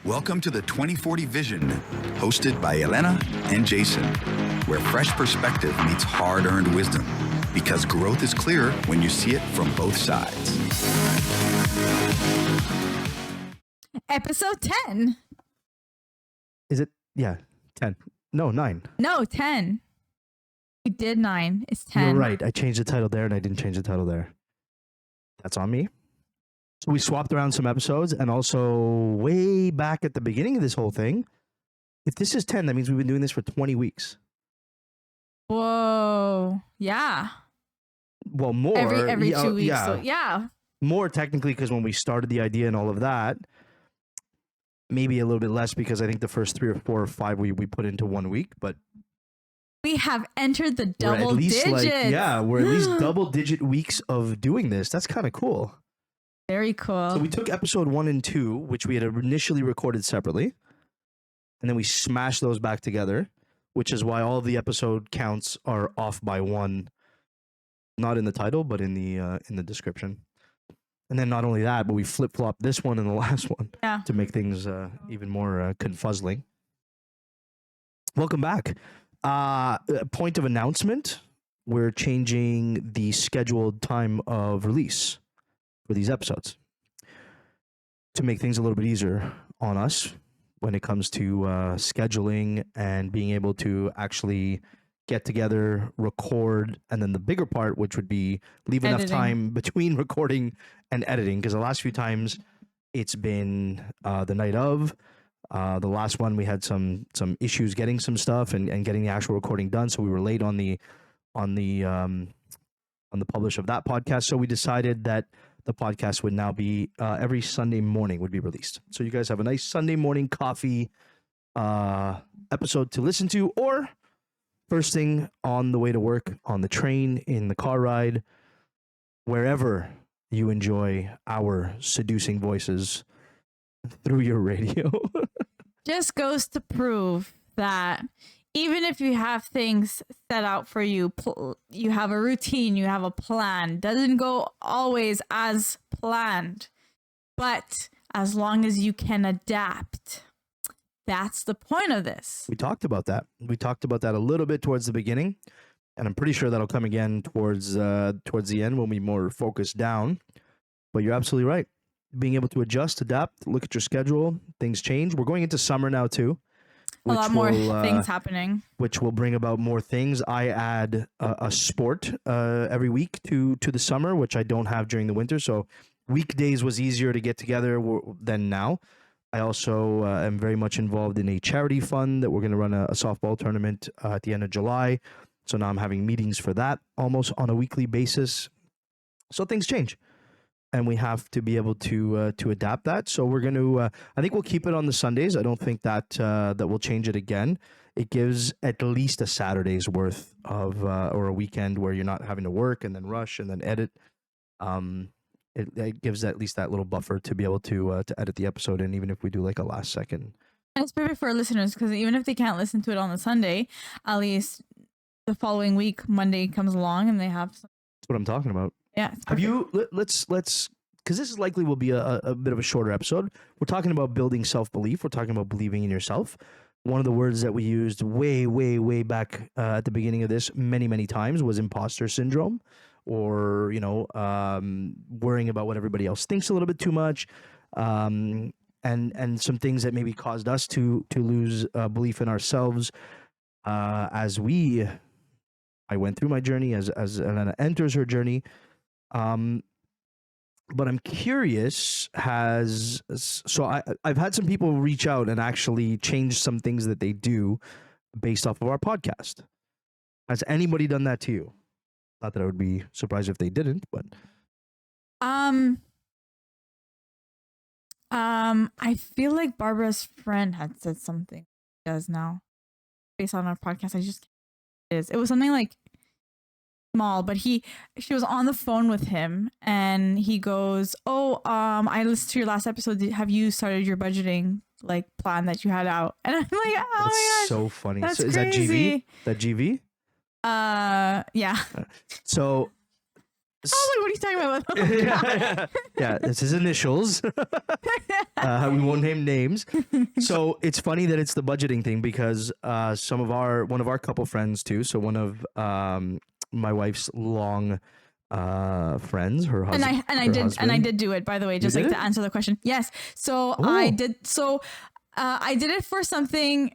Welcome to the 2040 Vision, hosted by Elena and Jason, where fresh perspective meets hard-earned wisdom, because growth is clear when you see it from both sides. Episode 10. Is it? Yeah, 10. No, 9. No, 10. We did 9. It's 10. You're right. I changed the title there and I didn't change the title there. That's on me. So we swapped around some episodes, and also way back at the beginning of this whole thing, if this is 10, that means we've been doing this for 20 weeks. Whoa. Yeah. Well, more. Every 2 weeks. Yeah. So, yeah. More technically, because when we started the idea and all of that, maybe a little bit less because I think the first 3 or 4 or 5 we put into 1 week, but We have entered the double we're at least digits. we're at least double-digit weeks of doing this. That's kind of cool. Very cool. So we took episode 1 and 2, which we had initially recorded separately, and then we smashed those back together, which is why all of the episode counts are off by 1, not in the title, but in the description. And then not only that, but we flip-flopped this one and the last one to make things even more confuzzling. Welcome back. Point of announcement, we're changing the scheduled time of release for these episodes to make things a little bit easier on us when it comes to scheduling and being able to actually get together, record, and then the bigger part, which would be leave enough time between recording and editing, because the last few times it's been the night of. The last one we had some issues getting some stuff and getting the actual recording done, so we were late on the publish of that podcast. So we decided that the podcast would now be every Sunday morning would be released. So you guys have a nice Sunday morning coffee episode to listen to, or first thing on the way to work, on the train, in the car ride, wherever you enjoy our seducing voices through your radio. Just goes to prove that even if you have things set out for you, you have a routine, you have a plan, doesn't go always as planned, but as long as you can adapt, that's the point of this. We talked about that. We talked about that a little bit towards the beginning, and I'm pretty sure that'll come again towards the end when we more focus down. But you're absolutely right. Being able to adjust, adapt, look at your schedule, things change. We're going into summer now too. A lot more things happening. Which will bring about more things. I add a sport every week to the summer, which I don't have during the winter. So weekdays was easier to get together than now. I also am very much involved in a charity fund that we're going to run a softball tournament at the end of July. So now I'm having meetings for that almost on a weekly basis. So things change. And we have to be able to adapt that. So we're going to, I think we'll keep it on the Sundays. I don't think that we'll change it again. It gives at least a Saturday's worth of, or a weekend where you're not having to work and then rush and then edit. It gives at least that little buffer to be able to edit the episode. And even if we do like a last second. And it's perfect for our listeners, because even if they can't listen to it on the Sunday, at least the following week, Monday comes along and they have some. That's what I'm talking about. Yeah. Have you, let's, because this is likely will be a bit of a shorter episode. We're talking about building self-belief. We're talking about believing in yourself. One of the words that we used way back at the beginning of this many times was imposter syndrome, or, worrying about what everybody else thinks a little bit too much. And some things that maybe caused us to lose belief in ourselves as I went through my journey, as Elena enters her journey. But I'm curious, I've had some people reach out and actually change some things that they do based off of our podcast. Has anybody done that to you? Not that I would be surprised if they didn't, but I feel like Barbara's friend had said something she does now based on our podcast. It was something like small, but she was on the phone with him and he goes, I listened to your last episode. Have you started your budgeting plan that you had out? And I'm like, oh that's my gosh, so funny. that's so is crazy. that GV? Yeah. So like, what are you talking about? Yeah, it's his initials. We won't name names. So it's funny that it's the budgeting thing because one of our couple friends too. So one of my wife's long friends, her husband, I did do it, by the way, just like to answer the question. Yes. So I did. So I did it for something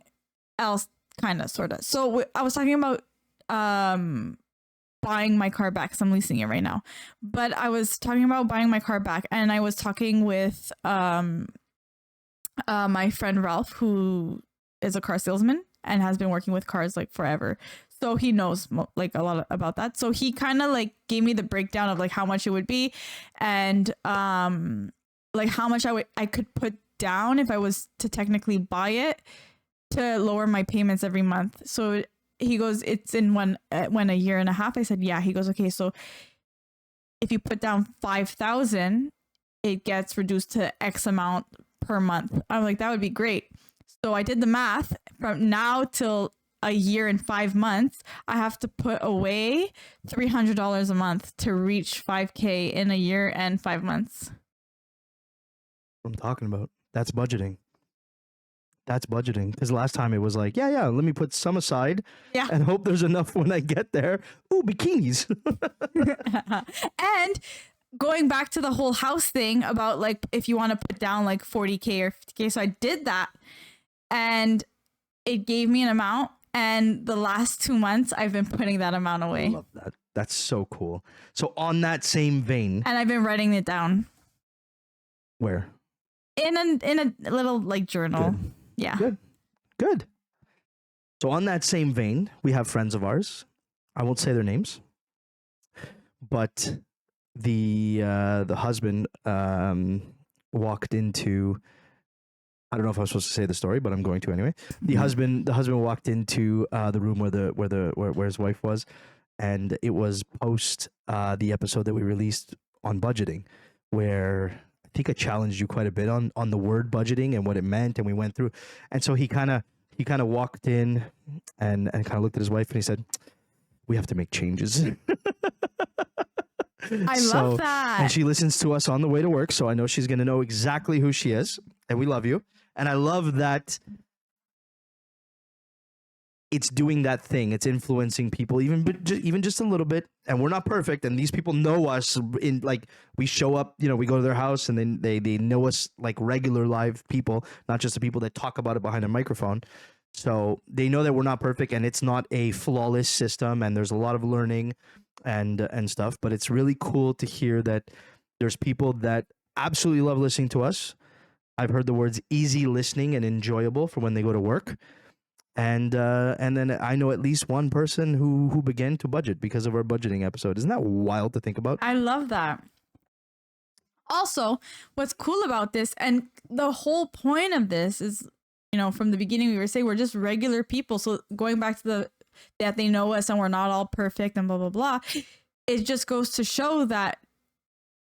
else, kind of, sort of. So I was talking about buying my car back, because I'm leasing it right now. But I was talking about buying my car back, and I was talking with my friend Ralph, who is a car salesman and has been working with cars like forever. So he knows like a lot about that. So he kind of like gave me the breakdown of like how much it would be, and like how much I could put down if I was to technically buy it to lower my payments every month. So he goes, it's in when a year and a half. I said, yeah. He goes, okay, so if you put down 5,000, it gets reduced to X amount per month. I'm like, that would be great. So I did the math. From now till a year and 5 months, I have to put away $300 a month to reach 5K in a year and 5 months. What I'm talking about. That's budgeting. That's budgeting. Because last time it was like, yeah, let me put some aside and hope there's enough when I get there. Ooh, bikinis. And going back to the whole house thing about like, if you want to put down like 40K or 50K. So I did that and it gave me an amount. And the last 2 months, I've been putting that amount away. I love that. That's so cool. So on that same vein. And I've been writing it down. Where? In a little like journal. Good. Yeah. Good. So on that same vein, we have friends of ours. I won't say their names, but the husband walked into. I don't know if I'm supposed to say the story, but I'm going to anyway. The husband walked into the room where his wife was, and it was post the episode that we released on budgeting, where I think I challenged you quite a bit on the word budgeting and what it meant, and we went through. And so he kind of walked in and kind of looked at his wife and he said, "We have to make changes." I love that. And she listens to us on the way to work, so I know she's going to know exactly who she is, and we love you. And I love that it's doing that thing. It's influencing people, even just a little bit. And we're not perfect. And these people know us in like, we show up, we go to their house and then they know us like regular live people, not just the people that talk about it behind a microphone. So they know that we're not perfect and it's not a flawless system. And there's a lot of learning and stuff, but it's really cool to hear that there's people that absolutely love listening to us. I've heard the words easy listening and enjoyable for when they go to work. And then I know at least one person who began to budget because of our budgeting episode. Isn't that wild to think about? I love that. Also, what's cool about this, and the whole point of this is, from the beginning we were saying we're just regular people. So going back to that they know us and we're not all perfect and blah, blah, blah. It just goes to show that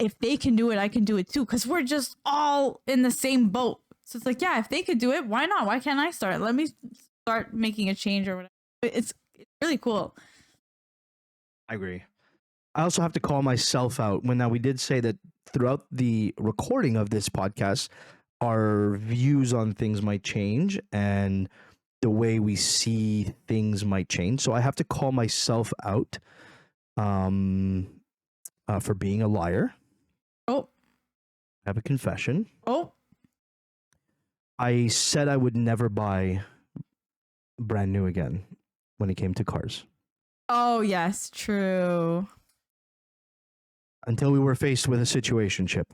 if they can do it, I can do it too. Because we're just all in the same boat. So it's like, yeah, if they could do it, why not? Why can't I start? Let me start making a change or whatever. It's really cool. I agree. I also have to call myself out when now we did say that throughout the recording of this podcast, our views on things might change and the way we see things might change. So I have to call myself out for being a liar. Oh. I have a confession. Oh. I said I would never buy brand new again when it came to cars. Oh, yes, true. Until we were faced with a situationship.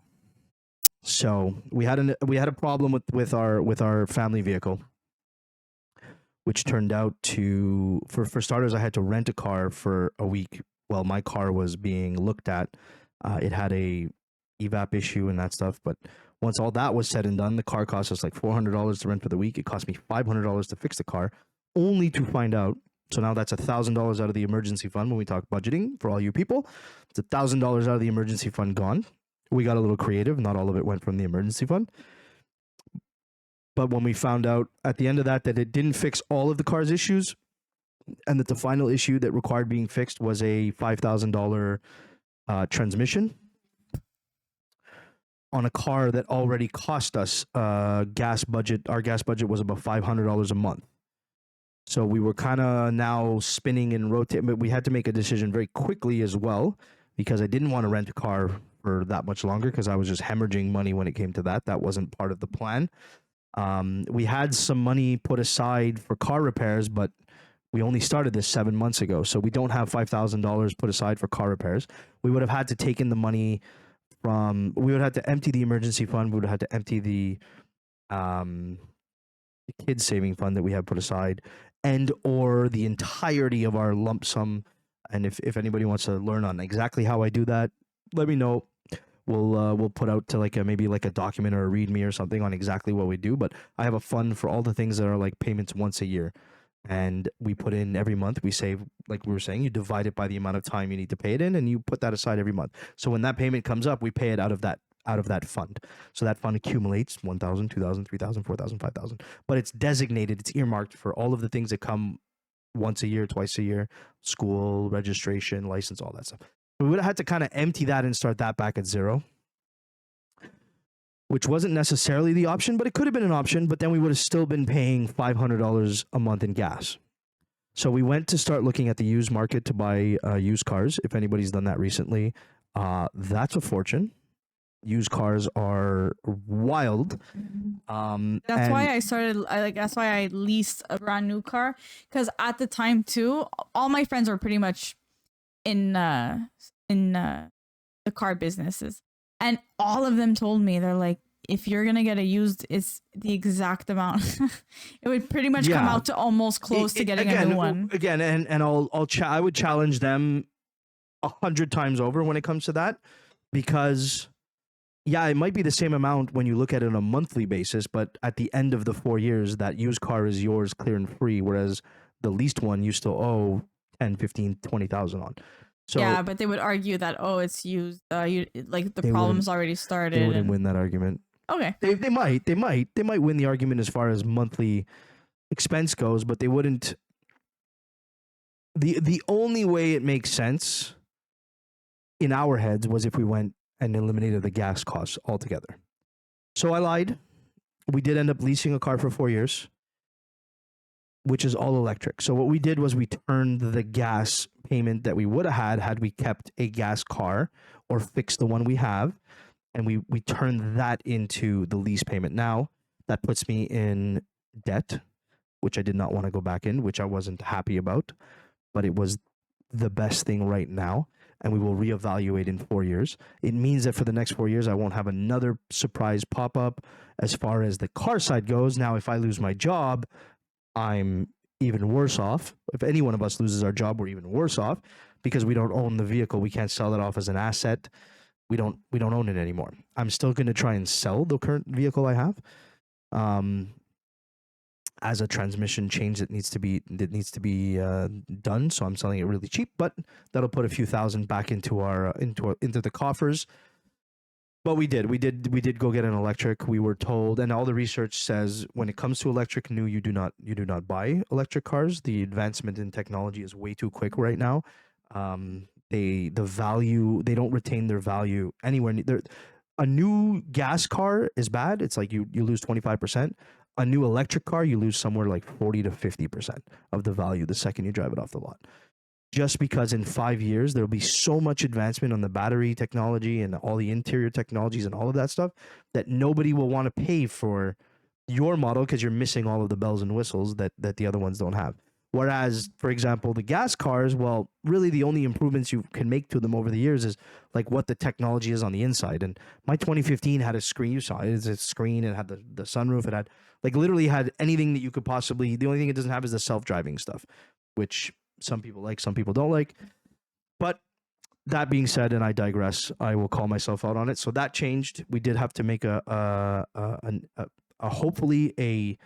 So we had a problem with our family vehicle, which turned out to, for starters, I had to rent a car for a week while my car was being looked at. It had a evap issue and that stuff, but once all that was said and done, the car cost us like $400 to rent for the week. It cost me $500 to fix the car, only to find out. So now that's $1,000 out of the emergency fund. When we talk budgeting for all you people, it's $1,000 out of the emergency fund gone. We got a little creative. Not all of it went from the emergency fund. But when we found out at the end of that it didn't fix all of the car's issues and that the final issue that required being fixed was a $5,000 transmission on a car that already cost us gas budget. Our gas budget was about $500 a month. So we were kind of now spinning and rotating, but we had to make a decision very quickly as well, because I didn't want to rent a car for that much longer because I was just hemorrhaging money when it came to that. That wasn't part of the plan. We had some money put aside for car repairs, but we only started this 7 months ago. So we don't have $5,000 put aside for car repairs. We would have had to take in the money we would have to empty the emergency fund. We would have had to empty the kids saving fund that we have put aside, and or the entirety of our lump sum. And if anybody wants to learn on exactly how I do that, let me know. We'll put out to maybe a document or a readme or something on exactly what we do. But I have a fund for all the things that are like payments once a year, and we put in every month. We save, like we were saying, you divide it by the amount of time you need to pay it in, and you put that aside every month. So when that payment comes up, we pay it out of that fund. So that fund accumulates 1,000, 2,000, 3,000, 4,000, 5,000. But it's designated, it's earmarked for all of the things that come once a year, twice a year: school, registration, license, all that stuff. We would have had to kind of empty that and start that back at zero, which wasn't necessarily the option, but it could have been an option. But then we would have still been paying $500 a month in gas. So we went to start looking at the used market to buy used cars. If anybody's done that recently, that's a fortune. Used cars are wild. That's why I started. That's why I leased a brand new car, because at the time too, all my friends were pretty much in the car businesses, and all of them told me, they're like, if you're gonna get a used, it's the exact amount. It would pretty much come out to almost close to getting a new one. Again, and I would challenge them 100 times over when it comes to that, because yeah, it might be the same amount when you look at it on a monthly basis, but at the end of the 4 years, that used car is yours clear and free, whereas the leased one you still owe 10, 15, 20,000 on. So yeah, but they would argue that, it's used. The problem's already started. They wouldn't win that argument. Okay. They might win the argument as far as monthly expense goes, but they wouldn't. The only way it makes sense in our heads was if we went and eliminated the gas costs altogether. So I lied. We did end up leasing a car for 4 years, which is all electric. So what we did was we turned the gas payment that we would have had we kept a gas car or fixed the one we have, and we turned that into the lease payment. Now that puts me in debt, which I did not want to go back in, which I wasn't happy about, but it was the best thing right now. And we will reevaluate in 4 years. It means that for the next 4 years, I won't have another surprise pop up as far as the car side goes. Now, if I lose my job, I'm even worse off. If any one of us loses our job, we're even worse off, because we don't own the vehicle. We can't sell it off as an asset. We don't own it anymore. I'm still going to try and sell the current vehicle I have, as a transmission change that needs to be done. So I'm selling it really cheap, but that'll put a few thousand back into the coffers. But we did go get an electric. We were told, and all the research says, when it comes to electric new, you do not buy electric cars. The advancement in technology is way too quick right now. They don't retain their value anywhere near. A new gas car is bad. It's like you lose 25%. A new electric car, you lose somewhere like 40 to 50% of the value the second you drive it off the lot. Just because in 5 years, there'll be so much advancement on the battery technology and all the interior technologies and all of that stuff that nobody will want to pay for your model, because you're missing all of the bells and whistles that the other ones don't have. Whereas, for example, the gas cars, well, really the only improvements you can make to them over the years is like what the technology is on the inside. And my 2015 had a screen. You saw it. It's a screen. It had the sunroof. It had literally had anything that you could possibly. The only thing it doesn't have is the self-driving stuff, which some people like, some people don't like. But that being said, and I digress, I will call myself out on it. So that changed. We did have to make a hopefully a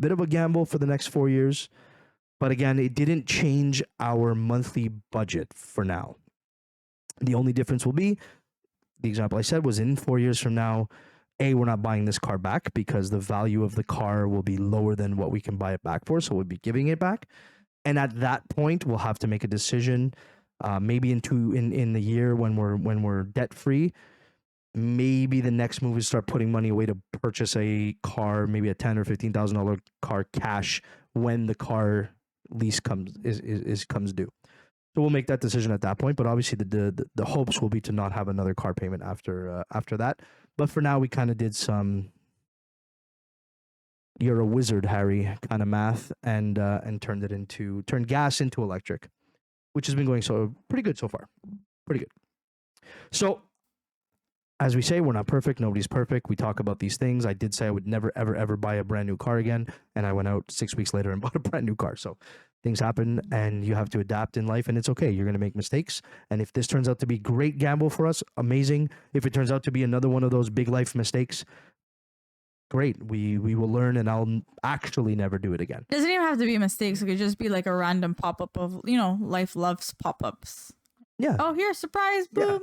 bit of a gamble for the next 4 years. But again, it didn't change our monthly budget for now. The only difference will be, the example I said was, in 4 years from now, we're not buying this car back because the value of the car will be lower than what we can buy it back for. So we'll be giving it back. And at that point, we'll have to make a decision. Maybe in the year when we're debt free, maybe the next move is start putting money away to purchase a car, maybe a $10,000 or $15,000 car cash when the car lease comes due. So we'll make that decision at that point. But obviously, the hopes will be to not have another car payment after that. But for now, we kind of did some "you're a wizard, Harry" kind of math, and turned gas into electric, which has been going so pretty good so far. Pretty good. So, as we say, we're not perfect. Nobody's perfect. We talk about these things. I did say I would never, ever, ever buy a brand new car again. And I went out 6 weeks later and bought a brand new car. So things happen and you have to adapt in life, and it's okay. You're going to make mistakes. And if this turns out to be great gamble for us, amazing. If it turns out to be another one of those big life mistakes, great. We will learn, and I'll actually never do it again. It doesn't even have to be mistakes. It could just be like a random pop-up of, life loves pop-ups. Yeah. Oh, here, surprise, boom.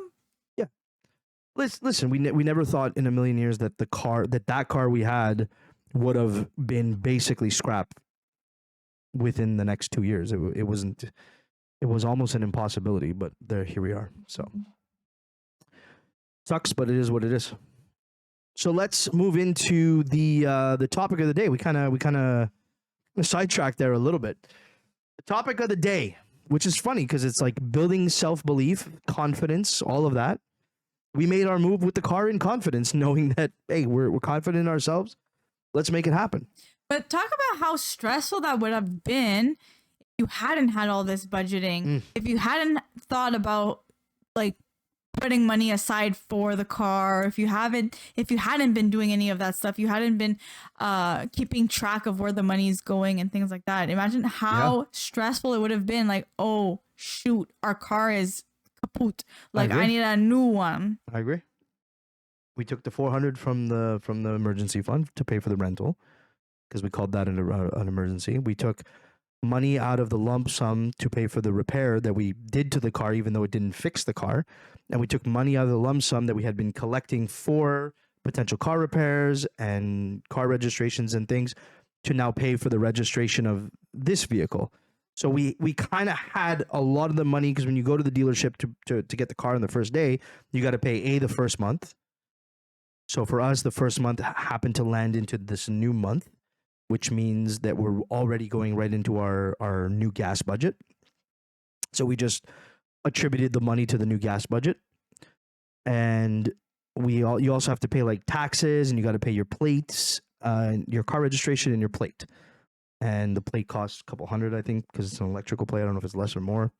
Yeah. Listen, we never thought in a million years that that car we had would have been basically scrap within the next 2 years. It wasn't. It was almost an impossibility, but here we are. So sucks, but it is what it is. So let's move into the topic of the day. We kind of sidetracked there a little bit. The topic of the day, which is funny because it's like building self-belief, confidence, all of that. We made our move with the car in confidence, knowing that, hey, we're confident in ourselves. Let's make it happen. But talk about how stressful that would have been if you hadn't had all this budgeting. If you hadn't thought about like putting money aside for the car, if you hadn't been doing any of that stuff, you hadn't been keeping track of where the money is going and things like that. Imagine how stressful it would have been. Like, oh shoot, our car is kaput. Like, I need a new one. I agree. We took the $400 from the emergency fund to pay for the rental because we called that an emergency. We took money out of the lump sum to pay for the repair that we did to the car, even though it didn't fix the car. And we took money out of the lump sum that we had been collecting for potential car repairs and car registrations and things to now pay for the registration of this vehicle. So we kind of had a lot of the money because when you go to the dealership to get the car on the first day, you got to pay the first month. So for us, the first month happened to land into this new month, which means that we're already going right into our new gas budget. So we just attributed the money to the new gas budget. And you also have to pay like taxes, and you got to pay your plates, your car registration and your plate. And the plate costs a couple $100, I think, because it's an electrical plate. I don't know if it's less or more.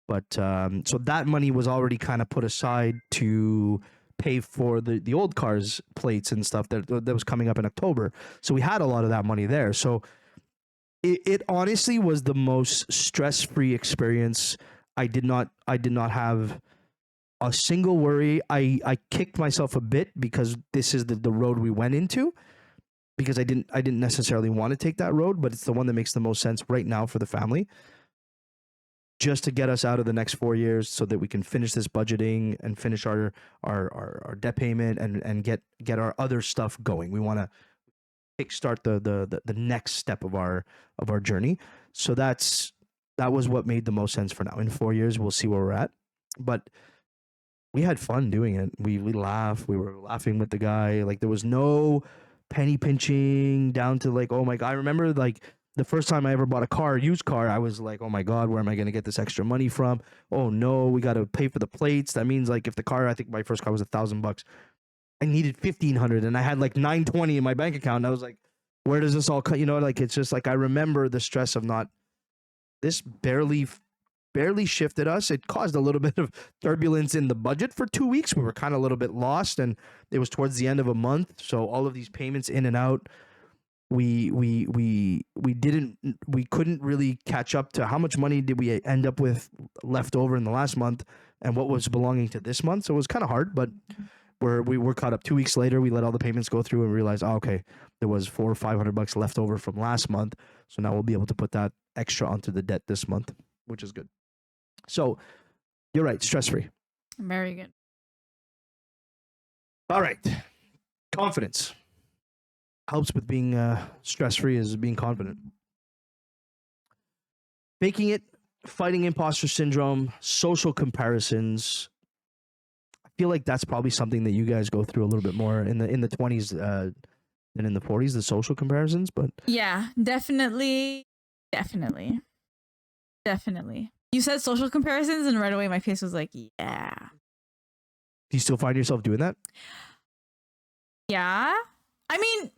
But so that money was already kind of put aside to pay for the old car's plates and stuff that was coming up in October. So we had a lot of that money there. So it honestly was the most stress-free experience. I did not have a single worry. I kicked myself a bit because this is the road we went into, because I didn't necessarily want to take that road, but it's the one that makes the most sense right now for the family, just to get us out of the next 4 years so that we can finish this budgeting and finish our debt payment and get our other stuff going. We want to kickstart the next step of our journey. So that was what made the most sense for now. In 4 years, we'll see where we're at. But we had fun doing it. We laughed. We were laughing with the guy. Like, there was no penny pinching down to like, oh my God. I remember like the first time I ever bought a used car, I was like, oh my God, where am I going to get this extra money from? Oh no, we got to pay for the plates. That means like if the car, I think my first car was $1,000, I needed $1,500 and I had like $920 in my bank account. And I was like, where does this all cut? Like, it's just like, I remember the stress of this barely shifted us. It caused a little bit of turbulence in the budget for 2 weeks. We were kind of a little bit lost, and it was towards the end of a month. So all of these payments in and out, we couldn't really catch up to how much money did we end up with left over in the last month and what was belonging to this month. So it was kind of hard, but we were caught up. 2 weeks later, we let all the payments go through and realized, okay, there was $400 or $500 left over from last month. So now we'll be able to put that extra onto the debt this month, which is good. So you're right, stress-free. Very good. All right. Confidence. Helps with being stress-free is being confident. Faking it fighting imposter syndrome, social comparisons. I feel like that's probably something that you guys go through a little bit more in the 20s than in the 40s, the social comparisons. But yeah, definitely. You said social comparisons, and right away my face was like, yeah. do you still find yourself doing that? Yeah. I mean,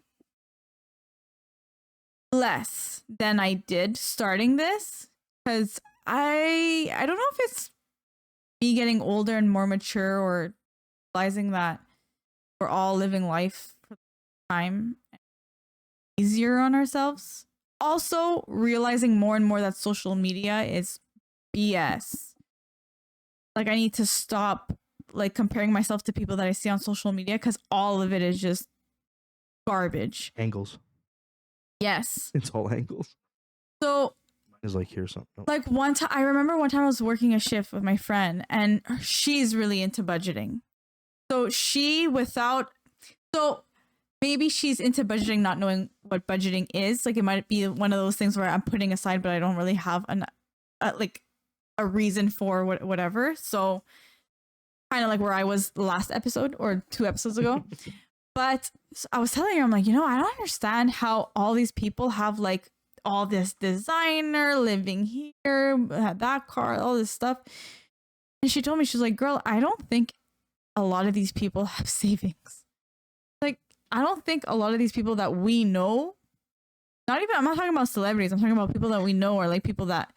less than I did starting this, because I don't know if it's me getting older and more mature, or realizing that we're all living life for the time easier on ourselves. Also realizing more and more that social media is BS. Like, I need to stop like comparing myself to people that I see on social media, because all of it is just garbage. Angles. Yes. It's all angles. So Mine is like here something. like one time, I remember one time I was working a shift with my friend, and she's really into budgeting. So maybe she's into budgeting, not knowing what budgeting is. Like, it might be one of those things where I'm putting aside, but I don't really have a reason for whatever. So kind of like where I was last episode or 2 episodes ago. But I was telling her, I'm like, I don't understand how all these people have like all this designer living here, had that car, all this stuff. And she told me, she's like, girl, I don't think a lot of these people have savings. Like, I don't think a lot of these people that we know, I'm not talking about celebrities, I'm talking about people that we know, or like people that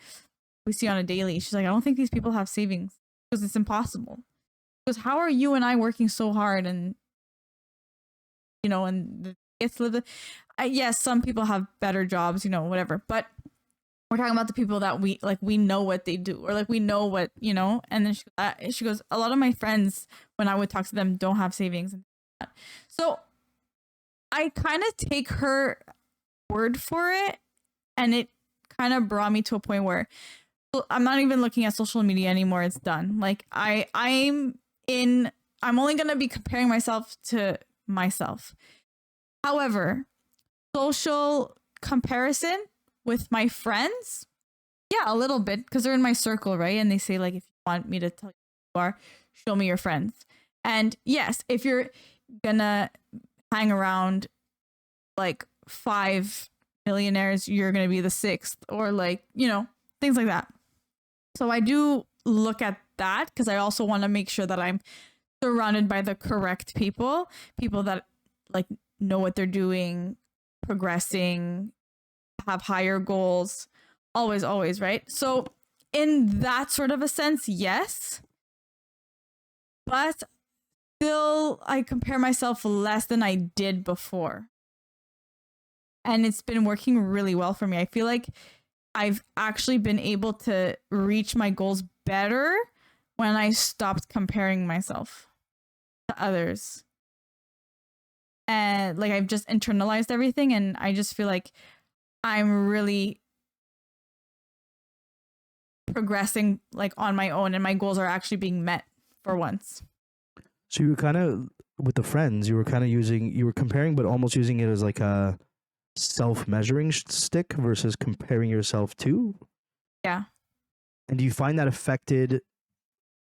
we see on a daily. She's like, I don't think these people have savings, because it's impossible. Because how are you and I working so hard, and and it's yes, some people have better jobs, whatever, but we're talking about the people that we know what they do, or like we know what, and then she goes, a lot of my friends, when I would talk to them, don't have savings. So I kind of take her word for it, and it kind of brought me to a point where I'm not even looking at social media anymore. It's done. Like, I'm only going to be comparing myself to myself. However, social comparison with my friends, yeah, a little bit, because they're in my circle, right? And they say, like, if you want me to tell you who you are, show me your friends. And yes, if you're gonna hang around like 5 millionaires, you're gonna be the 6th, or like, things like that. So I do look at that, because I also want to make sure that I'm surrounded by the correct people that like know what they're doing, progressing, have higher goals, always, right? So in that sort of a sense, yes, but still I compare myself less than I did before, and it's been working really well for me. I feel like I've actually been able to reach my goals better when I stopped comparing myself to others. And like, I've just internalized everything, and I just feel like I'm really progressing like on my own, and my goals are actually being met for once. So you were kind of, with the friends, you were comparing, but almost using it as like a self-measuring stick versus comparing yourself to. Yeah. And do you find that affected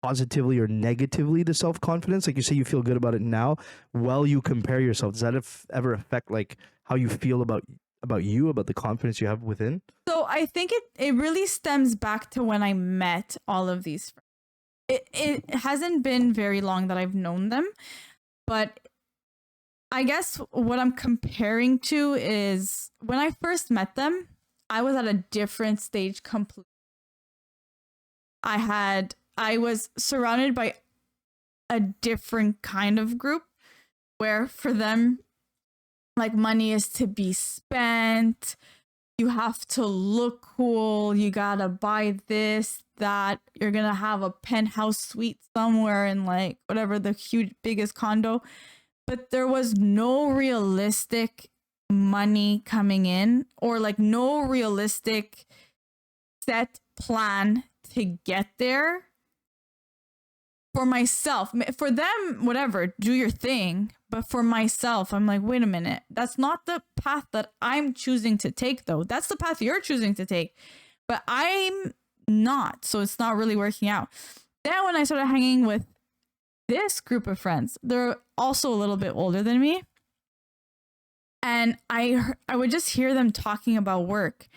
positively or negatively the self-confidence? Like, you say you feel good about it now, while you compare yourself, does that ever affect like how you feel about the confidence you have within? So I think it really stems back to when I met all of these friends. It hasn't been very long that I've known them, but I guess what I'm comparing to is when I first met them, I was at a different stage completely. I was surrounded by a different kind of group, where for them, like, money is to be spent. You have to look cool. You gotta buy this, that. You're gonna have a penthouse suite somewhere in like whatever the biggest condo. But there was no realistic money coming in, or like no realistic set plan to get there. For myself, for them, whatever, do your thing. But for myself, I'm like, wait a minute. That's not the path that I'm choosing to take, though. That's the path you're choosing to take. But I'm not. So it's not really working out. Then when I started hanging with this group of friends, they're also a little bit older than me. And I would just hear them talking about work.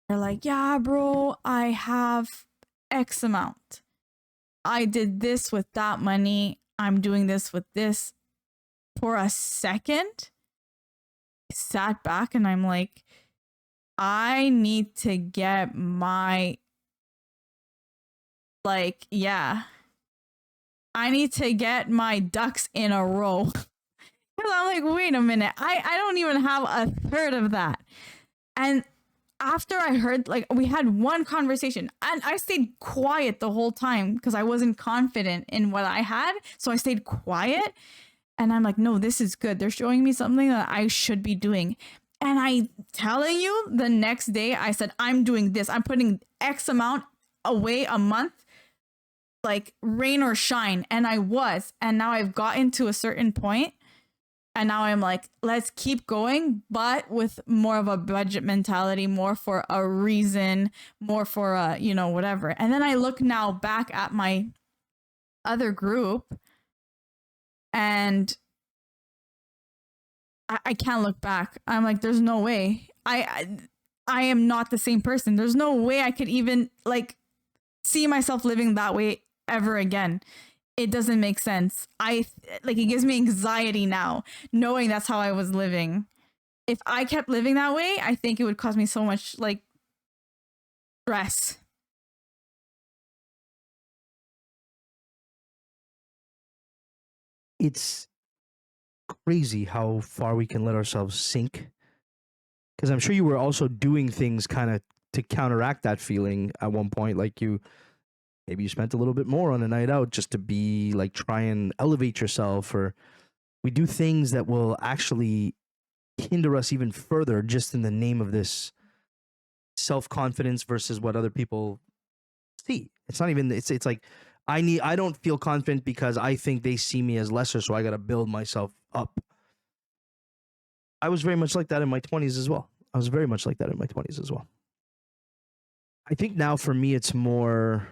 They're like, yeah, bro, I have X amount. I did this with that money. I'm doing this with this. For a second, I sat back and I'm like, I need to get my, like, yeah, I need to get my ducks in a row. Because I'm like, wait a minute, I don't even have a third of that. And after I heard, like, we had one conversation and I stayed quiet the whole time because I wasn't confident in what I had. So I stayed quiet and I'm like, no, this is good. They're showing me something that I should be doing. And I telling you, the next day I said, I'm doing this. I'm putting X amount away a month, like rain or shine. And I was, and now I've gotten to a certain point. And now I'm like, let's keep going, but with more of a budget mentality, more for a reason, more for a, you know, whatever. And then I look now back at my other group and I can't look back. I'm like, there's no way. I am not the same person. There's no way I could even like see myself living that way ever again. It doesn't make sense. It gives me anxiety now, knowing that's how I was living. If I kept living that way, I think it would cause me so much like stress. It's crazy how far we can let ourselves sink. Because I'm sure you were also doing things kind of to counteract that feeling at one point. Like maybe you spent a little bit more on a night out just to be like, try and elevate yourself, or we do things that will actually hinder us even further just in the name of this self-confidence versus what other people see. It's not even, it's like, I don't feel confident because I think they see me as lesser, so I got to build myself up. I was very much like that in my 20s as well. I think now for me, it's more,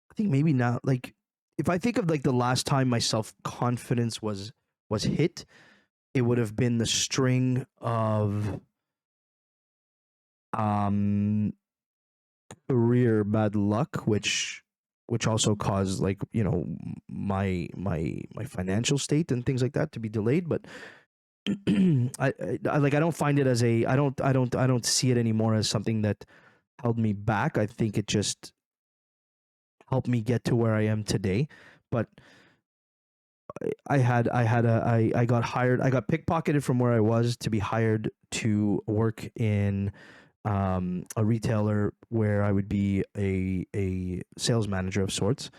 I think maybe now, like, if I think of like the last time my self-confidence was hit, it would have been the string of career bad luck, which also caused, like, you know, my financial state and things like that to be delayed. But I don't find it as I don't see it anymore as something that held me back. I think it just helped me get to where I am today. But I got hired. I got pickpocketed from where I was to be hired to work in a retailer where I would be a sales manager of sorts,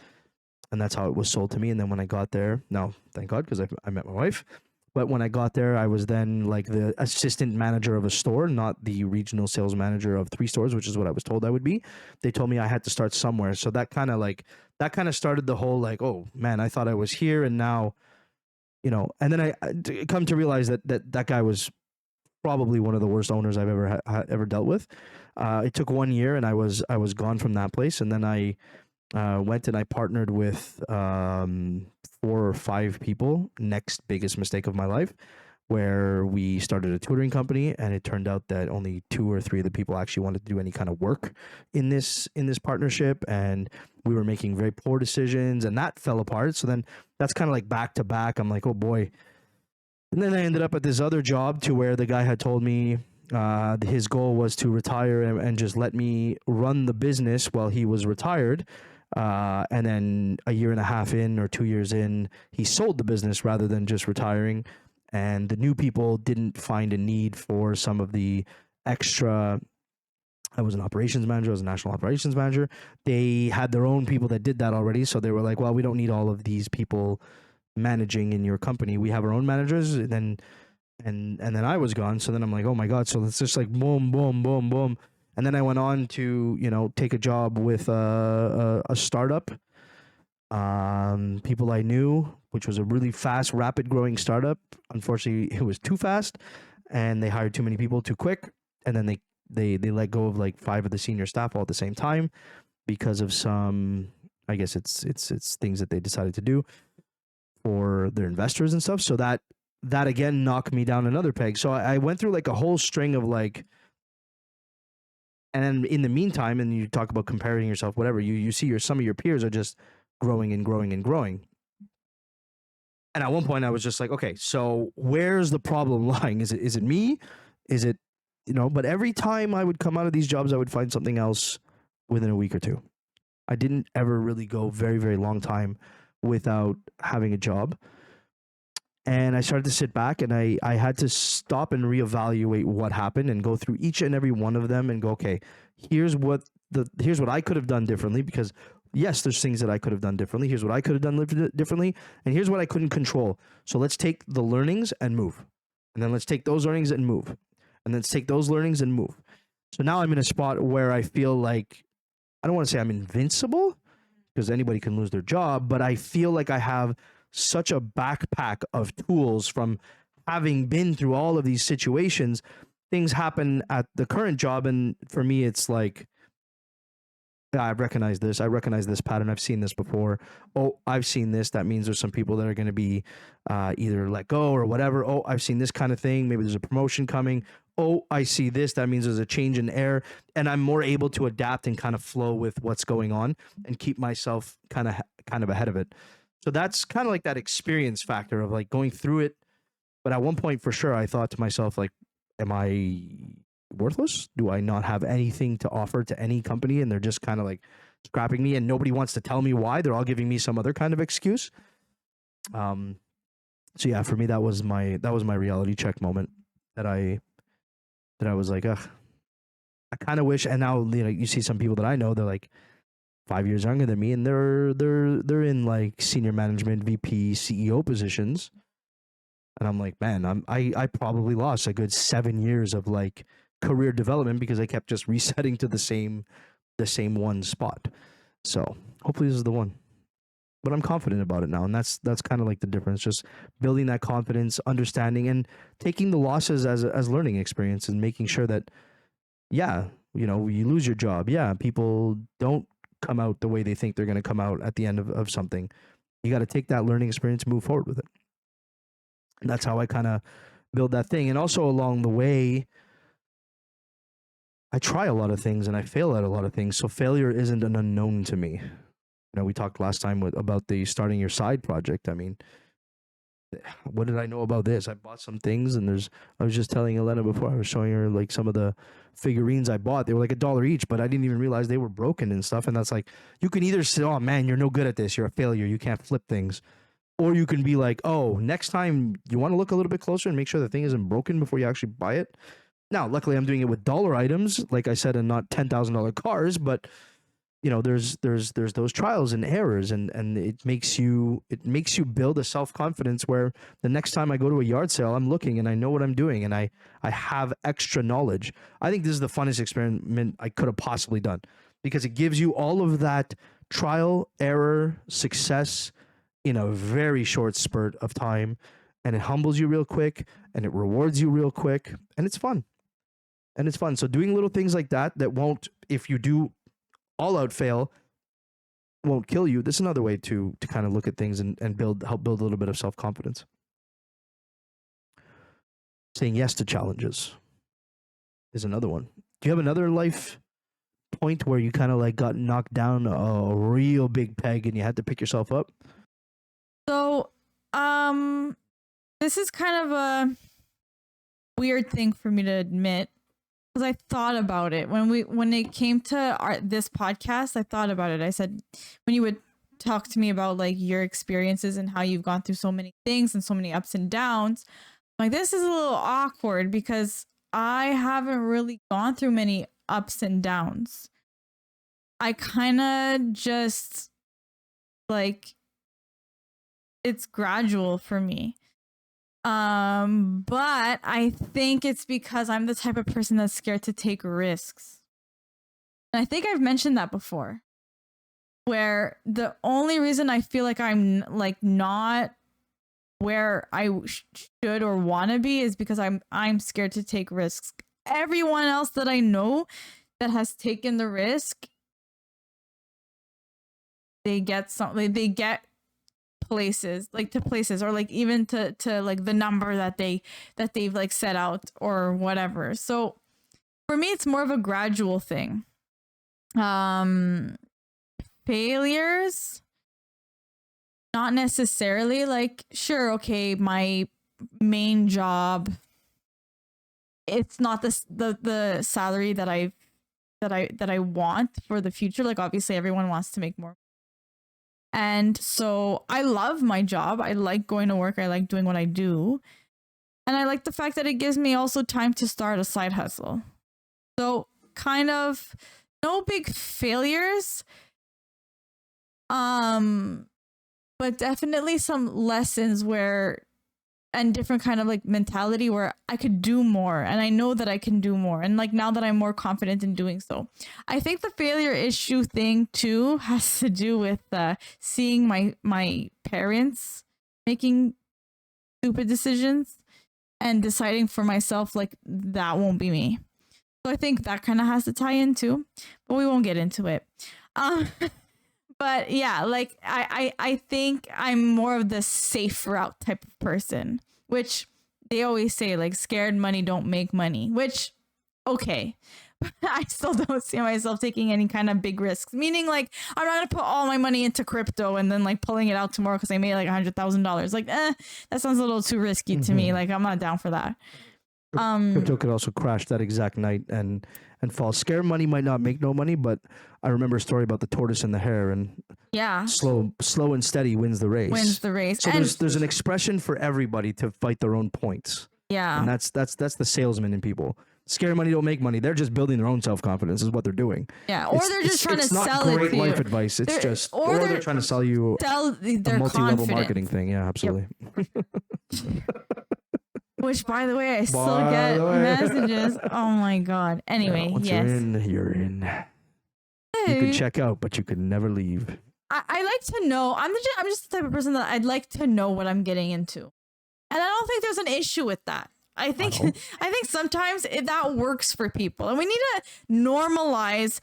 and that's how it was sold to me. And then when I got there, now thank God, because I met my wife. But when I got there, I was then like the assistant manager of a store, not the regional sales manager of 3 stores, which is what I was told I would be. They told me I had to start somewhere. So that kind of started the whole like, oh man, I thought I was here and now, you know, and then I come to realize that guy was probably one of the worst owners I've ever dealt with. It took 1 year and I was gone from that place. And then I went and I partnered with 4 or 5 people. Next biggest mistake of my life, where we started a tutoring company, and it turned out that only 2 or 3 of the people actually wanted to do any kind of work in this partnership, and we were making very poor decisions, and that fell apart. So then that's kind of like back to back. I'm like, oh boy. And then I ended up at this other job to where the guy had told me his goal was to retire and just let me run the business while he was retired. And then a year and a half in or 2 years in, he sold the business rather than just retiring. And the new people didn't find a need for some of the extra. I was an operations manager. I was a national operations manager. They had their own people that did that already. So they were like, well, we don't need all of these people managing in your company. We have our own managers. And then I was gone. So then I'm like, oh my God. So it's just like boom, boom, boom, boom. And then I went on to, you know, take a job with a startup. People I knew, which was a really fast, rapid growing startup. Unfortunately, it was too fast and they hired too many people too quick. And then they they let go of like 5 of the senior staff all at the same time because of some, I guess it's things that they decided to do for their investors and stuff. So that again knocked me down another peg. So I went through like a whole string of like, and then in the meantime, and you talk about comparing yourself, whatever, you see some of your peers are just growing and growing and growing. And at one point I was just like, okay, so where's the problem lying? Is it me? Is it, but every time I would come out of these jobs, I would find something else within a week or two. I didn't ever really go very, very long time without having a job. And I started to sit back and I had to stop and reevaluate what happened and go through each and every one of them and go, okay, here's what I could have done differently, because yes, there's things that I could have done differently. Here's what I could have done differently. And here's what I couldn't control. So let's take the learnings and move. And then let's take those learnings and move. And then let's take those learnings and move. So now I'm in a spot where I feel like, I don't want to say I'm invincible, because anybody can lose their job, but I feel like I have such a backpack of tools from having been through all of these situations. Things happen at the current job, and for me, it's like, yeah, I recognize this pattern. I've seen this before. Oh, I've seen this. That means there's some people that are going to be either let go or whatever. Oh, I've seen this kind of thing. Maybe there's a promotion coming. Oh, I see this. That means there's a change in air. And I'm more able to adapt and kind of flow with what's going on and keep myself kind of ahead of it. So that's kind of like that experience factor of like going through it. But at one point, for sure, I thought to myself, like, am I worthless? Do I not have anything to offer to any company? And they're just kind of like scrapping me, and nobody wants to tell me why. They're all giving me some other kind of excuse. So yeah, for me, that was my reality check moment that I was like, ugh, I kind of wish. And now, you see some people that I know, they're like 5 years younger than me, and they're in like senior management, VP, CEO positions. And I'm like, man, I probably lost a good 7 years of like career development because I kept just resetting to the same one spot. So hopefully this is the one. But I'm confident about it now, and that's kind of like the difference. Just building that confidence, understanding, and taking the losses as learning experience, and making sure that, yeah, you lose your job. Yeah, people don't come out the way they think they're going to come out at the end of something. You got to take that learning experience, move forward with it. And that's how I kind of build that thing. And also along the way, I try a lot of things and I fail at a lot of things. So failure isn't an unknown to me. We talked last time about the starting your side project. I mean, what did I know about this? I bought some things, and I was just telling Elena before, I was showing her like some of the figurines I bought. They were like $1 each, but I didn't even realize they were broken and stuff. And that's like, you can either say, oh man, you're no good at this, you're a failure, you can't flip things. Or you can be like, oh, next time you want to look a little bit closer and make sure the thing isn't broken before you actually buy it. Now, luckily I'm doing it with dollar items, like I said, and not $10,000 cars, but there's those trials and errors, and it makes you build a self-confidence where the next time I go to a yard sale, I'm looking and I know what I'm doing, and I have extra knowledge. I think this is the funnest experiment I could have possibly done, because it gives you all of that trial, error, success in a very short spurt of time, and it humbles you real quick, and it rewards you real quick, and it's fun. So doing little things like that won't, if you do all out fail, won't kill you. This is another way to kind of look at things and help build a little bit of self-confidence. Saying yes to challenges is another one. Do you have another life point where you kind of like got knocked down a real big peg and you had to pick yourself up? So, this is kind of a weird thing for me to admit, because I thought about it when it came to this podcast. I thought about it. I said, when you would talk to me about like your experiences and how you've gone through so many things and so many ups and downs, like, this is a little awkward because I haven't really gone through many ups and downs. I kind of just like, it's gradual for me. But I think it's because I'm the type of person that's scared to take risks. And I think I've mentioned that before, where the only reason I feel like I'm like not where I should or want to be is because I'm scared to take risks. everyone else that I know that has taken the risk, they get something, they get places, like to places, or like even to like the number that they've like set out or whatever. So for me, it's more of a gradual thing. Failures, not necessarily. Like, sure, okay, my main job, it's not the salary that I want for the future. Like, obviously everyone wants to make more, and so I love my job. I like going to work. I like doing what I do, and I like the fact that it gives me also time to start a side hustle. So kind of no big failures, but definitely some lessons where, and different kind of like mentality where I could do more, and I know that I can do more, and like now that I'm more confident in doing so. I think the failure issue thing too has to do with seeing my parents making stupid decisions and deciding for myself like that won't be me. So I think that kind of has to tie in too, but we won't get into it. But yeah, like I think I'm more of the safe route type of person, which they always say like scared money don't make money, which okay. But I still don't see myself taking any kind of big risks, meaning like I'm not gonna put all my money into crypto and then like pulling it out tomorrow because I made like $100,000. Like that sounds a little too risky to me. Like I'm not down for that. Crypto could also crash that exact night and fall. Scare money might not make no money, but I remember a story about the tortoise and the hare, and yeah, slow and steady wins the race. So and there's an expression for everybody to fight their own points. Yeah, and that's the salesman in people. Scare money don't make money. They're just building their own self-confidence is what they're doing. Yeah, or they're just trying to sell it to you. It's not great life advice. It's just, or they're trying to sell you a multi-level marketing thing. Yeah, absolutely. Yep. Which, by the way, I still get messages. Oh my god. Anyway, once yes. you're in. You can check out, but you can never leave. I like to know. I'm just the type of person that I'd like to know what I'm getting into, and I don't think there's an issue with that. I think sometimes that works for people, and we need to normalize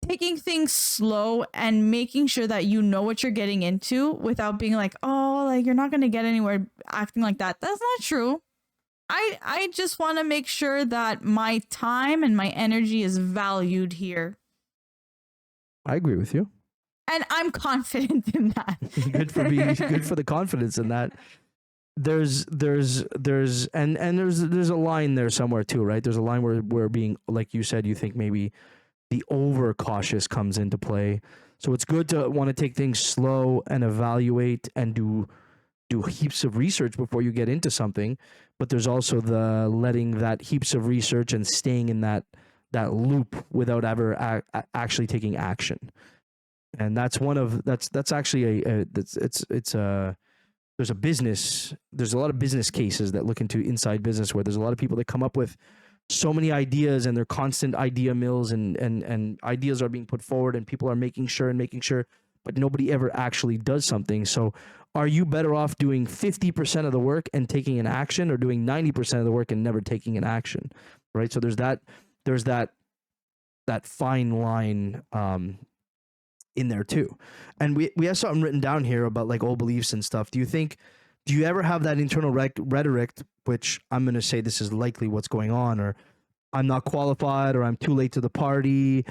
taking things slow and making sure that you know what you're getting into without being like, oh, like you're not going to get anywhere acting like that. That's not true. I just want to make sure that my time and my energy is valued here. I agree with you. And I'm confident in that. Good for the confidence in that. There's a line there somewhere too, right? There's a line where being, like you said, you think maybe the overcautious comes into play. So it's good to want to take things slow and evaluate and do heaps of research before you get into something. But there's also the letting that heaps of research and staying in that loop without ever actually taking action. And that's actually there's a lot of business cases that look into inside business where there's a lot of people that come up with so many ideas, and they're constant idea mills, and ideas are being put forward, and people are making sure, but nobody ever actually does something. So are you better off doing 50% of the work and taking an action, or doing 90% of the work and never taking an action? Right. So there's that fine line in there too. And we have something written down here about like old beliefs and stuff. Do you ever have that internal rhetoric, which I'm going to say this is likely what's going on, or I'm not qualified, or I'm too late to the party,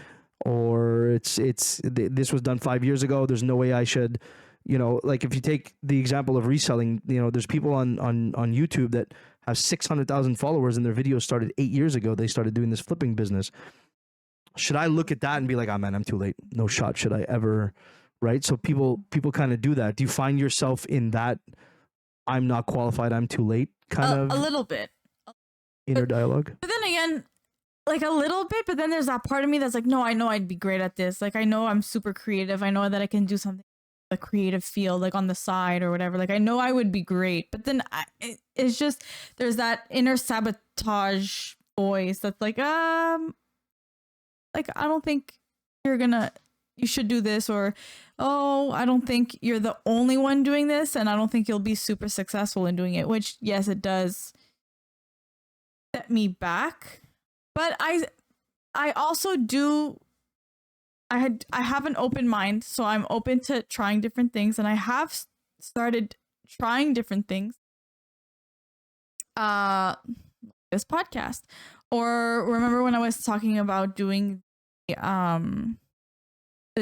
or this was done 5 years ago, there's no way I should, like if you take the example of reselling, there's people on YouTube that have 600,000 followers and their videos started 8 years ago. They started doing this flipping business. Should I look at that and be like, oh man, I'm too late. No shot. Should I ever? Right. So people kind of do that. Do you find yourself in that I'm not qualified, I'm too late kind of a little bit inner dialogue? But then again, like a little bit, but then there's that part of me that's like, no, I know I'd be great at this. Like, I know I'm super creative. I know that I can do something a creative field, like on the side or whatever. Like, I know I would be great, but then it's just, there's that inner sabotage voice that's like, I don't think you should do this, or, oh, I don't think you're the only one doing this, and I don't think you'll be super successful in doing it, which, yes, it does set me back But I also do. I have an open mind, so I'm open to trying different things, and I have started trying different things. This podcast, or remember when I was talking about doing the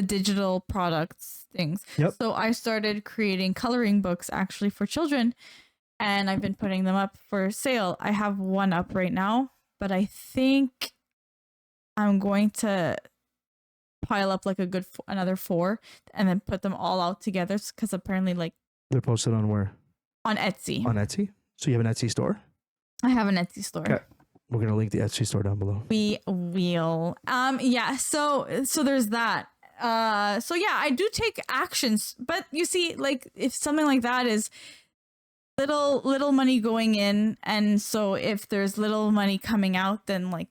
digital products things. Yep. So I started creating coloring books actually for children, and I've been putting them up for sale. I have one up right now, but I think I'm going to pile up like a good another 4 and then put them all out together, because apparently like They're posted on where? on Etsy. On Etsy? So you have an Etsy store? I have an Etsy store. Okay. We're going to link the Etsy store down below. We will. Yeah, so there's that. So yeah, I do take actions, but you see, like if something like that is little money going in, and so if there's little money coming out, then like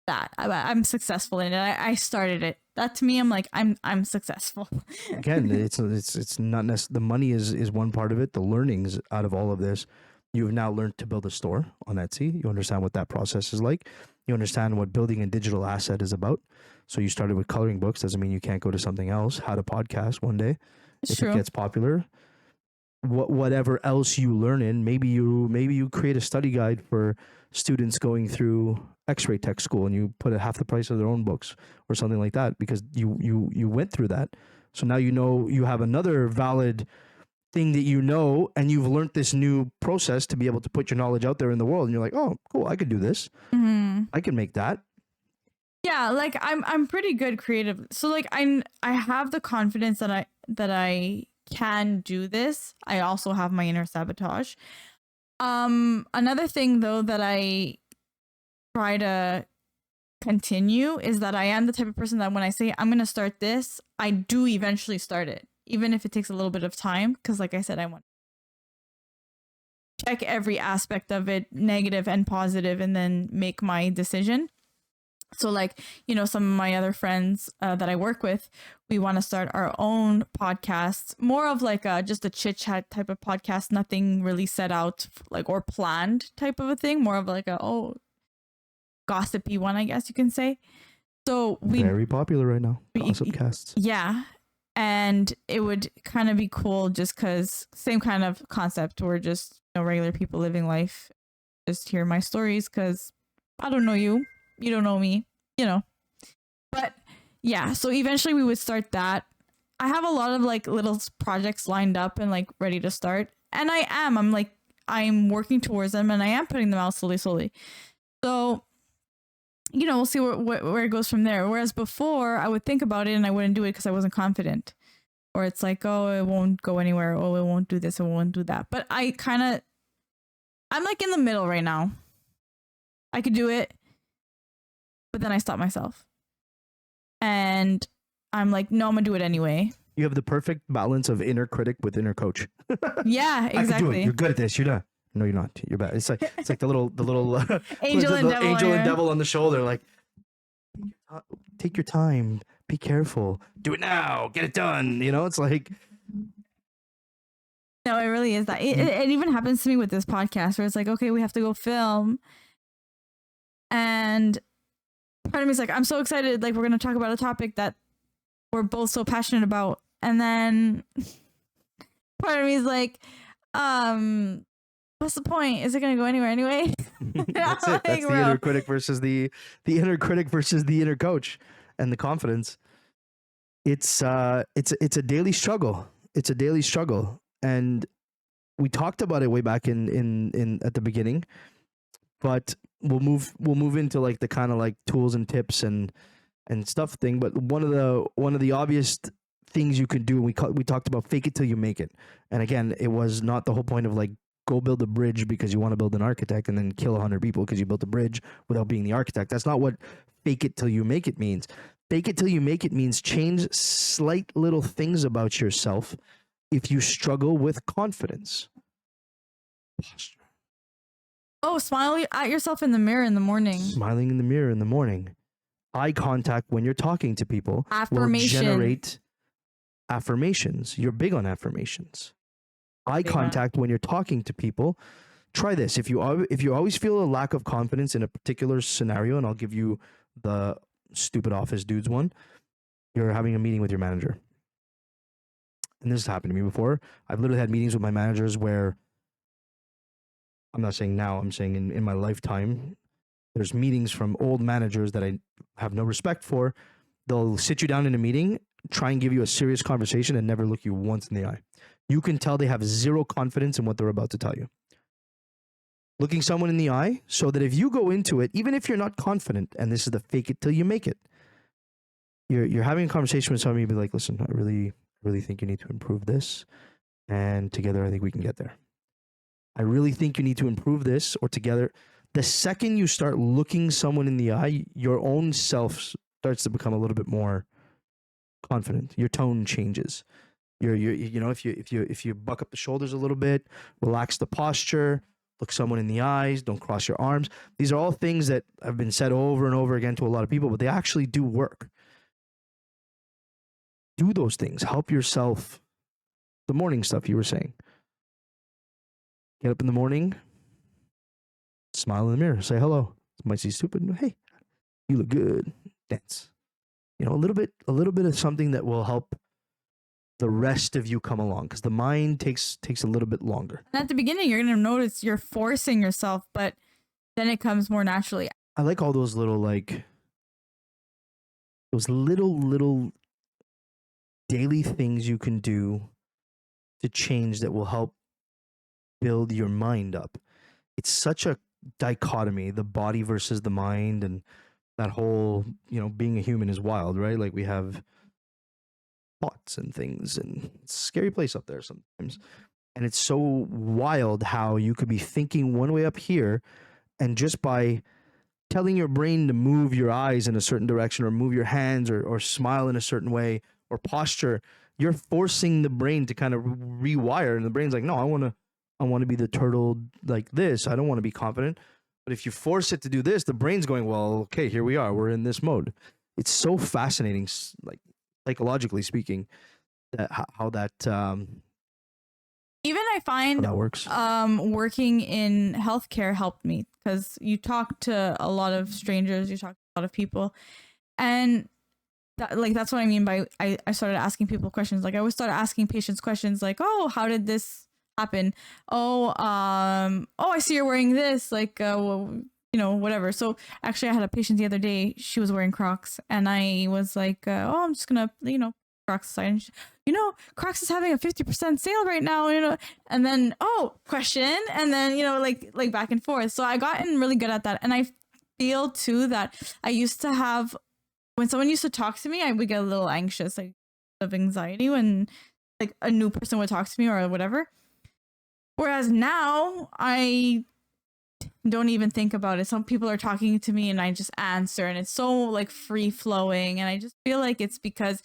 I'm successful in it. I started it. That to me, I'm like I'm successful. Again, it's not necessarily the money is one part of it. The learnings out of all of this, you have now learned to build a store on Etsy. You understand what that process is like. You understand what building a digital asset is about. So you started with coloring books. Doesn't mean you can't go to something else. How to podcast one day if True. it gets popular. Whatever else you learn in, maybe you create a study guide for students going through X-ray tech school, and you put it half the price of their own books or something like that, because you went through that. So now you know you have another valid thing that you know, and you've learned this new process to be able to put your knowledge out there in the world, and you're like, oh, cool, I could do this. Mm-hmm. I can make that. Yeah, like I'm pretty good creative. So like I have the confidence that I can do this. I also have my inner sabotage. Another thing though that I try to continue is that I am the type of person that when I say I'm going to start this, I do eventually start it, even if it takes a little bit of time, because like I said, I want to check every aspect of it, negative and positive, and then make my decision. So like, you know, some of my other friends that I work with, we want to start our own podcasts, more of like just a chit chat type of podcast, nothing really set out like or planned type of a thing, more of like gossipy one, I guess you can say. So we very popular right now, gossip casts. Yeah. And it would kind of be cool just because same kind of concept. We're just, you know, regular people living life. Just hear my stories because I don't know you. You don't know me, you know. But yeah, so eventually we would start that. I have a lot of like little projects lined up and like ready to start. And I'm working towards them, and I am putting them out slowly. So, you know, we'll see where it goes from there. Whereas before I would think about it and I wouldn't do it because I wasn't confident. Or it's like, oh, it won't go anywhere. Oh, it won't do this. It won't do that. But I'm like in the middle right now. I could do it, but then I stop myself. And I'm like, no, I'm gonna do it anyway. You have the perfect balance of inner critic with inner coach. Yeah, exactly. I can do it. You're good at this. You're done. No, you're not. You're bad. It's like the little angel and devil. Angel and devil on the shoulder. Like, take your time. Be careful. Do it now. Get it done. You know, it's like. No, it really is that. It even happens to me with this podcast where it's like, okay, we have to go film. And part of me is like, I'm so excited. Like, we're going to talk about a topic that we're both so passionate about. And then part of me is like, what's the point? Is it going to go anywhere anyway? That's it. That's the inner critic versus the inner critic versus the inner coach and the confidence. It's a daily struggle. It's a daily struggle. And we talked about it way back in at the beginning, but we'll move into like the kind of like tools and tips and stuff thing. But one of the obvious things you can do, we talked about fake it till you make it. And again, it was not the whole point of like go build a bridge because you want to build an architect and then kill 100 people because you built a bridge without being the architect. That's not what fake it till you make it means. Fake it till you make it means change slight little things about yourself if you struggle with confidence. Posture. Oh, smile at yourself in the mirror in the morning. Smiling in the mirror in the morning. Eye contact when you're talking to people will generate affirmations. You're big on affirmations. Eye contact when you're talking to people try this. If you always feel a lack of confidence in a particular scenario, and I'll give you the stupid office dudes one, you're having a meeting with your manager. And this has happened to me before. I've literally had meetings with my managers where, I'm not saying now, I'm saying in my lifetime, there's meetings from old managers that I have no respect for. They'll sit you down in a meeting, try and give you a serious conversation, and never look you once in the eye. You can tell they have zero confidence in what they're about to tell you. Looking someone in the eye, so that if you go into it, even if you're not confident, and this is the fake it till you make it, you're having a conversation with somebody, you'd be like, listen, I really think you need to improve this, and together I think we can get there. I really think you need to improve this, or together. The second you start looking someone in the eye, your own self starts to become a little bit more confident. Your tone changes. You know, if you buck up the shoulders a little bit, relax the posture, look someone in the eyes, don't cross your arms. These are all things that have been said over and over again to a lot of people, but they actually do work. Do those things. Help yourself. The morning stuff you were saying. Get up in the morning, smile in the mirror, say hello. It might seem stupid, but hey, you look good. Dance. You know, a little bit of something that will help the rest of you come along, because the mind takes a little bit longer. And at the beginning, you're going to notice you're forcing yourself, but then it comes more naturally. I like all those little, like, those little daily things you can do to change that will help build your mind up. It's such a dichotomy, the body versus the mind, and that whole, you know, being a human is wild, right? Like, we have thoughts and things, and it's a scary place up there sometimes. And it's so wild how you could be thinking one way up here, and just by telling your brain to move your eyes in a certain direction, or move your hands, or smile in a certain way, or posture, you're forcing the brain to kind of rewire. And the brain's like, no, I want to be the turtle like this. I don't want to be confident. But if you force it to do this, the brain's going, well, okay, here we are. We're in this mode. It's so fascinating, like psychologically speaking, that how that even I find that works. Working in healthcare helped me, because you talk to a lot of strangers, you talk to a lot of people, and that's what I mean by I started asking people questions. Like, I always started asking patients questions like, oh, how did this happen? Oh, I see you're wearing this, like, well, you know, whatever. So actually, I had a patient the other day. She was wearing Crocs, and I was like, oh, I'm just gonna, you know, Crocs aside. And she, you know, Crocs is having a 50% sale right now, you know. And then, oh, question, and then, you know, like back and forth. So I gotten really good at that, and I feel too that I used to have, when someone used to talk to me, I would get a little anxious, like, of anxiety when, like, a new person would talk to me or whatever. Whereas now I don't even think about it. Some people are talking to me and I just answer, and it's so, like, free flowing. And I just feel like it's because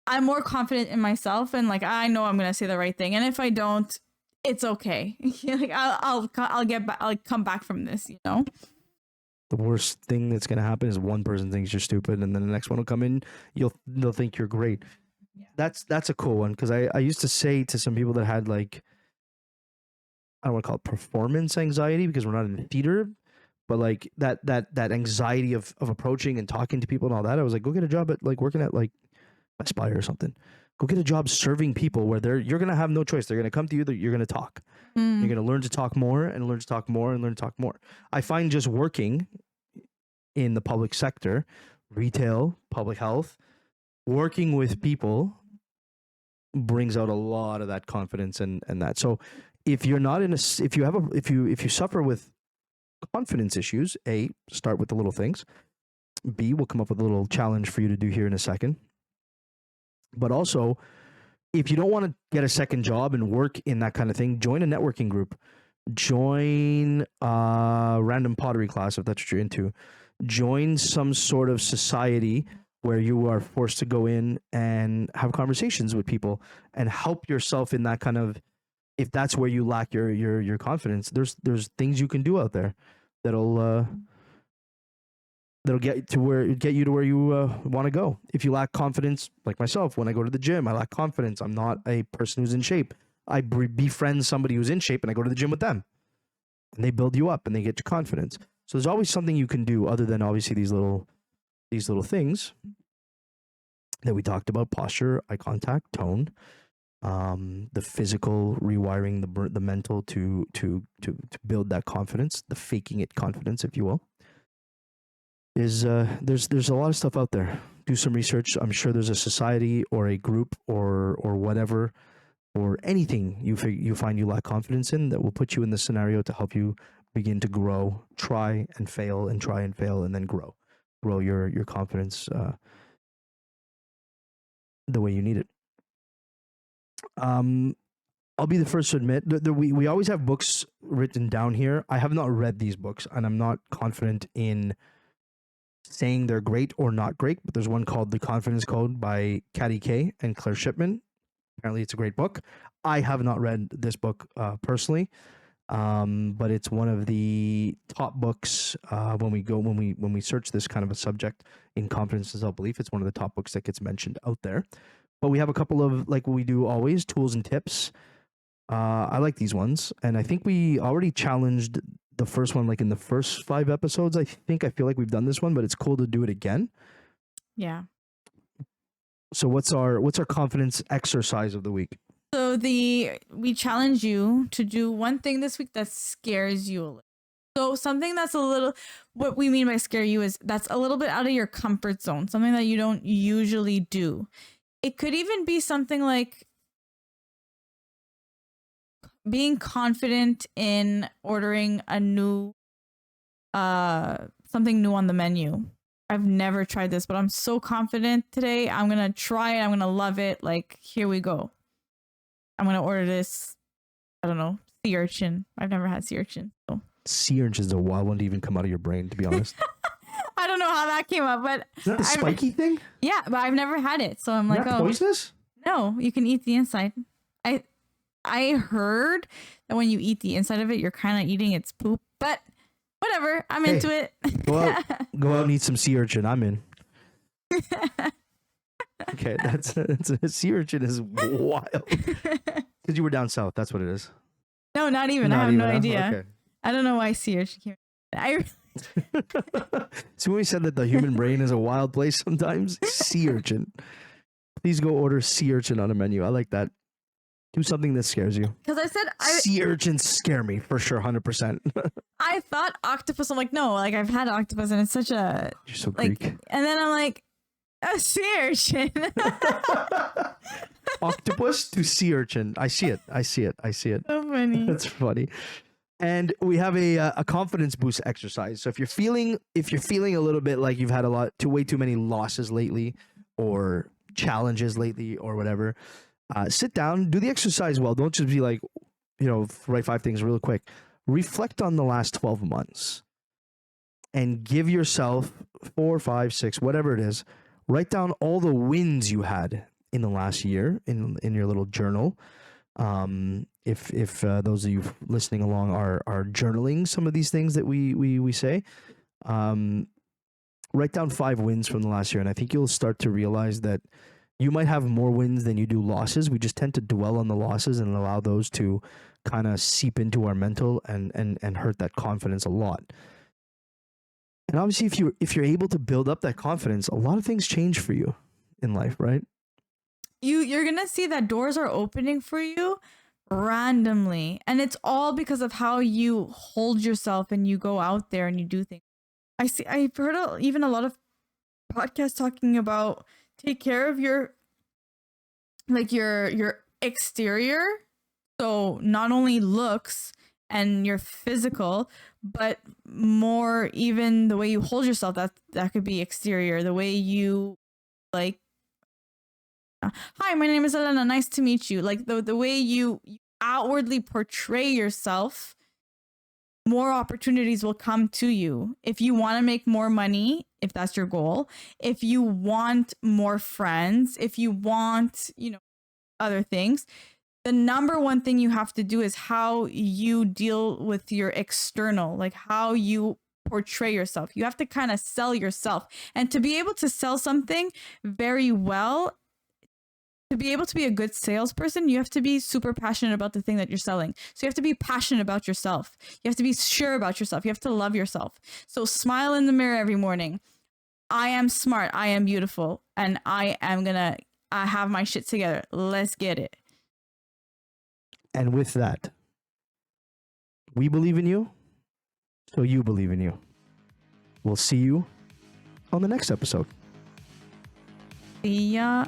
I'm more confident in myself, and, like, I know I'm going to say the right thing. And if I don't, it's okay. Like, I'll get back, I'll come back from this, you know? The worst thing that's going to happen is one person thinks you're stupid, and then the next one will come in. They'll think you're great. Yeah. That's a cool one, because I used to say to some people that had, like, I don't want to call it performance anxiety, because we're not in theater, but like that anxiety of approaching and talking to people and all that. I was like, go get a job at, like, working at, like, Best Buy or something. Go get a job serving people where you're going to have no choice. They're going to come to you. You're going to talk. You're going to learn to talk more and learn to talk more and learn to talk more. I find just working in the public sector, retail, public health, working with people brings out a lot of that confidence and that. So if you're not if you suffer with confidence issues, A, start with the little things. B, we'll come up with a little challenge for you to do here in a second. But also, if you don't want to get a second job and work in that kind of thing, join a networking group. Join a random pottery class if that's what you're into. Join some sort of society where you are forced to go in and have conversations with people and help yourself in that kind of, if that's where you lack your confidence, there's things you can do out there that'll get you to where you want to go. If you lack confidence, like myself, when I go to the gym, I lack confidence. I'm not a person who's in shape. I befriend somebody who's in shape and I go to the gym with them. and they build you up and they get your confidence. So there's always something you can do other than obviously these little things that we talked about: posture, eye contact, tone, the physical rewiring, the mental to build that confidence, the faking it confidence, if you will. Is there's a lot of stuff out there. Do some research. I'm sure there's a society or a group or whatever, or anything you find you lack confidence in that will put you in this scenario to help you begin to grow, try and fail, and then grow your confidence the way you need it. I'll be the first to admit that we always have books written down here. I have not read these books, and I'm not confident in saying they're great or not great, but there's one called The Confidence Code by Caddy Kay and Claire Shipman. Apparently it's a great book. I have not read this book personally, but it's one of the top books when we search this kind of a subject in confidence and self-belief. It's one of the top books that gets mentioned out there. But we have a couple of, like we do always, tools and tips. I like these ones, and I think we already challenged the first one, like in the first 5 episodes. I feel like we've done this one, but it's cool to do it again. Yeah. So what's our confidence exercise of the week? So we challenge you to do one thing this week that scares you a little. So something that's a little, what we mean by scare you is that's a little bit out of your comfort zone, something that you don't usually do. It could even be something like being confident in ordering a new something new on the menu. I've never tried this, but I'm so confident today. I'm going to try it. I'm going to love it. Like, here we go. I'm going to order this, I don't know, sea urchin. I've never had sea urchin. So. Sea urchin is a wild one to even come out of your brain, to be honest. I don't know how that came up, but... Is that the spiky thing? Yeah, but I've never had it. So I'm like, oh. Poisonous? No, you can eat the inside. I heard that when you eat the inside of it, you're kind of eating its poop, but whatever. I'm into it. Go out and eat some sea urchin. I'm in. Okay, that's sea urchin is wild. Because you were down south. That's what it is. No, not even. I have no idea. Okay. I don't know why sea urchin came. So when we said that the human brain is a wild place sometimes, sea urchin. Please go order sea urchin on a menu. I like that. Do something that scares you. Because I said sea urchins scare me for sure, 100%. I thought octopus. I'm like, no, like I've had octopus and it's such a... You're so like, Greek. and then I'm like, a sea urchin. Octopus to sea urchin. I see it. So funny. That's funny. And we have a confidence boost exercise. So if you're feeling a little bit like you've had way too many losses lately, or challenges lately, or whatever, sit down, do the exercise well. Don't just be like, write 5 things real quick. Reflect on the last 12 months and give yourself 4, 5, 6, whatever it is. Write down all the wins you had in the last year in your little journal. If those of you listening along are journaling some of these things that we say, write down 5 wins from the last year, and I think you'll start to realize that you might have more wins than you do losses. We just tend to dwell on the losses and allow those to kind of seep into our mental and hurt that confidence a lot. And obviously, if you're able to build up that confidence, a lot of things change for you in life, right? You're gonna see that doors are opening for you randomly, and it's all because of how you hold yourself and you go out there and you do things. I've heard even a lot of podcasts talking about take care of your exterior, so not only looks and your physical, but more even the way you hold yourself. That could be exterior, the way you like, hi, my name is Elena, nice to meet you. Like the way you outwardly portray yourself, more opportunities will come to you. If you want to make more money, if that's your goal, if you want more friends, if you want, other things, the number one thing you have to do is how you deal with your external, like how you portray yourself. You have to kind of sell yourself. And to be able to sell something very well, to be able to be a good salesperson, you have to be super passionate about the thing that you're selling. So you have to be passionate about yourself. You have to be sure about yourself. You have to love yourself. So smile in the mirror every morning. I am smart. I am beautiful. And I have my shit together. Let's get it. And with that, we believe in you, so you believe in you. We'll see you on the next episode. See ya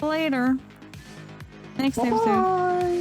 later. Next episode. Bye.